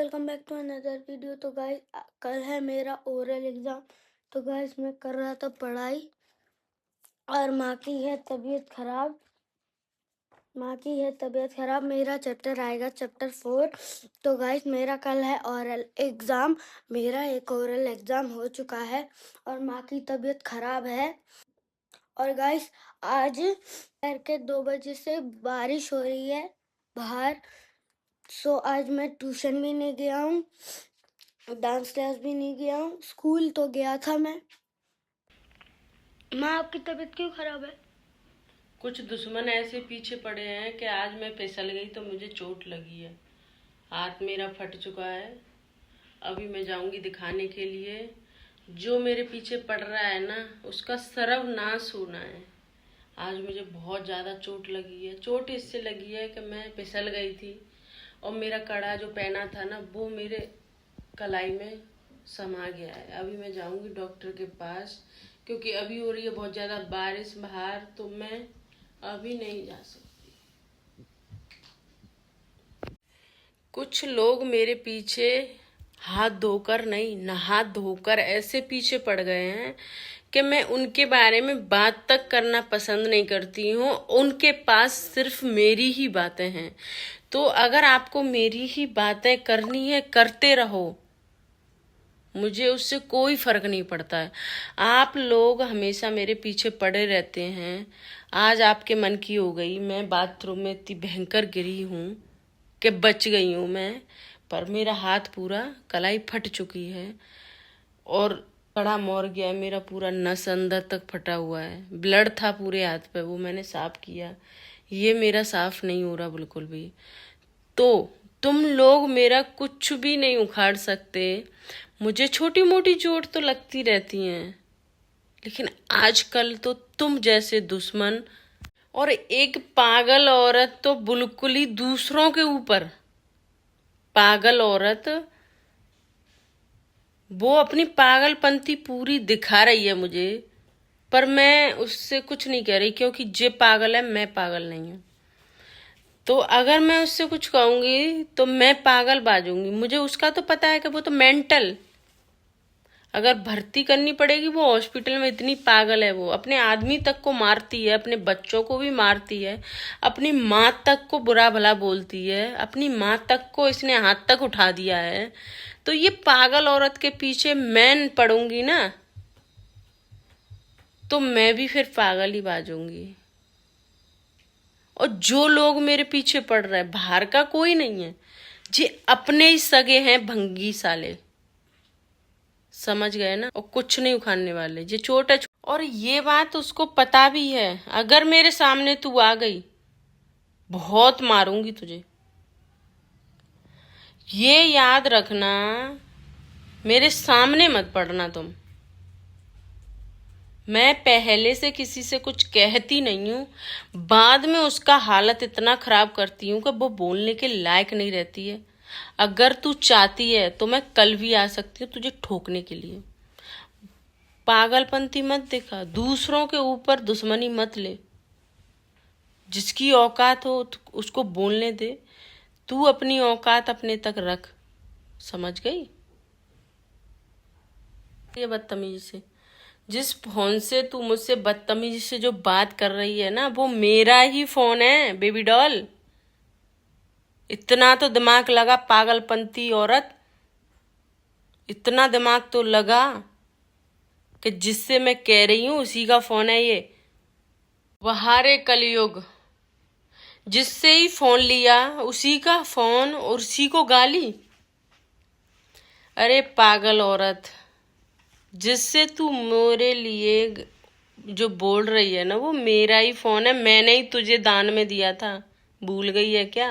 Welcome back to another video. तो guys कल है मेरा ओरल एग्ज़ाम। तो गाइस मैं कर रहा था पढ़ाई और माँ की है तबीयत खराब। मेरा चैप्टर आएगा चैप्टर 4। तो गाइस मेरा कल है ओरल एग्ज़ाम। मेरा एक ओरल एग्ज़ाम हो चुका है और माँ की तबीयत खराब है। और गाइस आज दोपहर के 2 बजे से बारिश हो रही है बाहर। सो आज मैं ट्यूशन भी नहीं गया हूँ, डांस क्लास भी नहीं गया हूँ। स्कूल तो गया था मैं। माँ आपकी तबीयत क्यों खराब है? कुछ दुश्मन ऐसे पीछे पड़े हैं कि आज मैं फिसल गई तो मुझे चोट लगी है। हाथ मेरा फट चुका है। अभी मैं जाऊंगी दिखाने के लिए। जो मेरे पीछे पड़ रहा है ना, उसका सर्वनाश होना है। आज मुझे बहुत ज़्यादा चोट लगी है। चोट इससे लगी है कि मैं फिसल गई थी और मेरा कड़ा जो पहना था ना, वो मेरे कलाई में समा गया है। अभी मैं जाऊंगी डॉक्टर के पास, क्योंकि अभी हो रही है बहुत ज़्यादा बारिश बाहर, तो मैं अभी नहीं जा सकती। कुछ लोग मेरे पीछे हाथ धोकर नहीं, नहा धोकर ऐसे पीछे पड़ गए हैं कि मैं उनके बारे में बात तक करना पसंद नहीं करती हूँ। उनके पास सिर्फ मेरी ही बातें हैं। तो अगर आपको मेरी ही बातें करनी है, करते रहो, मुझे उससे कोई फर्क नहीं पड़ता है। आप लोग हमेशा मेरे पीछे पड़े रहते हैं। आज आपके मन की हो गई। मैं बाथरूम में इतनी भयंकर गिरी हूँ कि बच गई हूँ मैं, पर मेरा हाथ पूरा कलाई फट चुकी है और कड़ा मोड़ गया है। मेरा पूरा नस अंदर तक फटा हुआ है। ब्लड था पूरे हाथ पे, वो मैंने साफ किया। ये मेरा साफ नहीं हो रहा बिल्कुल भी। तो तुम लोग मेरा कुछ भी नहीं उखाड़ सकते। मुझे छोटी मोटी चोट तो लगती रहती हैं, लेकिन आजकल तो तुम जैसे दुश्मन और एक पागल औरत तो बिल्कुल ही दूसरों के ऊपर पागल औरत, वो अपनी पागलपंती पूरी दिखा रही है मुझे, पर मैं उससे कुछ नहीं कह रही, क्योंकि जे पागल है, मैं पागल नहीं हूँ। तो अगर मैं उससे कुछ कहूंगी तो मैं पागल बाजूंगी। मुझे उसका तो पता है कि वो तो मेंटल, अगर भर्ती करनी पड़ेगी वो हॉस्पिटल में। इतनी पागल है वो, अपने आदमी तक को मारती है, अपने बच्चों को भी मारती है, अपनी माँ तक को बुरा भला बोलती है, अपनी माँ तक को इसने हाथ तक उठा दिया है। तो ये पागल औरत के पीछे मैं पड़ूंगी ना, तो मैं भी फिर पागल ही बाजूंगी। और जो लोग मेरे पीछे पड़ रहे हैं, बाहर का कोई नहीं है, जी अपने ही सगे हैं भंगी साले, समझ गए ना। और कुछ नहीं उखाड़ने वाले, ये चोट है। और ये बात उसको पता भी है। अगर मेरे सामने तू आ गई, बहुत मारूंगी तुझे, ये याद रखना। मेरे सामने मत पड़ना तुम। मैं पहले से किसी से कुछ कहती नहीं हूँ, बाद में उसका हालत इतना खराब करती हूँ कि वो बोलने के लायक नहीं रहती है। अगर तू चाहती है तो मैं कल भी आ सकती हूँ तुझे ठोकने के लिए। पागलपंती मत दिखा, दूसरों के ऊपर दुश्मनी मत ले। जिसकी औकात हो उसको बोलने दे। तू अपनी औकात अपने तक रख, समझ गई? ये बदतमीजी से, जिस फोन से तू मुझसे बदतमीजी से जो बात कर रही है ना, वो मेरा ही फोन है बेबी डॉल। इतना तो दिमाग लगा पागलपंती औरत, इतना दिमाग तो लगा कि जिससे मैं कह रही हूँ उसी का फोन है ये। वहारे कलयुग, जिससे ही फोन लिया उसी का फोन और उसी को गाली। अरे पागल औरत, जिससे तू मेरे लिए जो बोल रही है ना, वो मेरा ही फोन है। मैंने ही तुझे दान में दिया था, भूल गई है क्या?